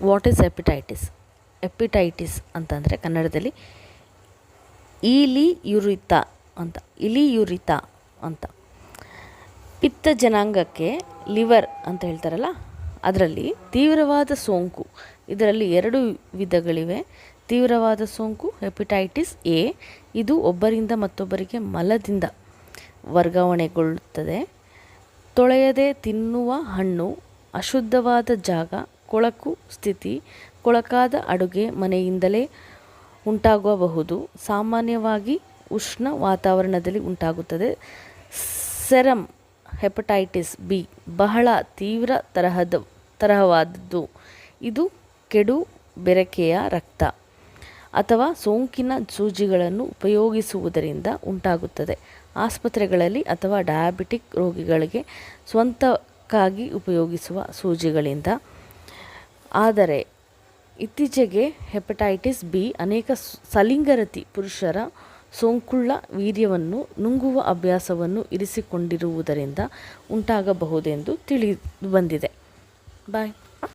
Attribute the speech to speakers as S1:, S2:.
S1: What is hepatitis? Hepatitis ಅಂತಂದರೆ ಕನ್ನಡದಲ್ಲಿ ಇಲಿಯುರಿತ ಅಂತ. ಪಿತ್ತ ಜನಾಂಗಕ್ಕೆ ಲಿವರ್ ಅಂತ ಹೇಳ್ತಾರಲ್ಲ, ಅದರಲ್ಲಿ ತೀವ್ರವಾದ ಸೋಂಕು. ಇದರಲ್ಲಿ 2 ವಿಧಗಳಿವೆ. ತೀವ್ರವಾದ ಸೋಂಕು ಹೆಪಟೈಟಿಸ್ ಎ, ಇದು ಒಬ್ಬರಿಂದ ಮತ್ತೊಬ್ಬರಿಗೆ ಮಲದಿಂದ ವರ್ಗಾವಣೆಗೊಳ್ಳುತ್ತದೆ. ತೊಳೆಯದೆ ತಿನ್ನುವ ಹಣ್ಣು, ಅಶುದ್ಧವಾದ ಜಾಗ, ಕೊಳಕು ಸ್ಥಿತಿ, ಕೊಳಕಾದ ಅಡುಗೆ ಮನೆಯಿಂದಲೇ ಉಂಟಾಗಬಹುದು. ಸಾಮಾನ್ಯವಾಗಿ ಉಷ್ಣ ವಾತಾವರಣದಲ್ಲಿ ಉಂಟಾಗುತ್ತದೆ. ಸೆರಮ್ ಹೆಪಟೈಟಿಸ್ ಬಿ ಬಹಳ ತೀವ್ರ ತರಹವಾದದ್ದು. ಇದು ಕೆಡು ಬೆರಕೆಯ ರಕ್ತ ಅಥವಾ ಸೋಂಕಿನ ಸೂಜಿಗಳನ್ನು ಉಪಯೋಗಿಸುವುದರಿಂದ ಉಂಟಾಗುತ್ತದೆ. ಆಸ್ಪತ್ರೆಗಳಲ್ಲಿ ಅಥವಾ ಡಯಾಬಿಟಿಕ್ ರೋಗಿಗಳಿಗೆ ಸ್ವಂತಕ್ಕಾಗಿ ಉಪಯೋಗಿಸುವ ಸೂಜಿಗಳಿಂದ. ಆದರೆ ಇತ್ತೀಚೆಗೆ ಹೆಪಟೈಟಿಸ್ ಬಿ ಅನೇಕ ಸಲಿಂಗರತಿ ಪುರುಷರ ಸೋಂಕುಳ್ಳ ವೀರ್ಯವನ್ನು ನುಂಗುವ ಅಭ್ಯಾಸವನ್ನು ಇರಿಸಿಕೊಂಡಿರುವುದರಿಂದ ಉಂಟಾಗಬಹುದೆಂದು ತಿಳಿದುಬಂದಿದೆ. ಬಾಯ್.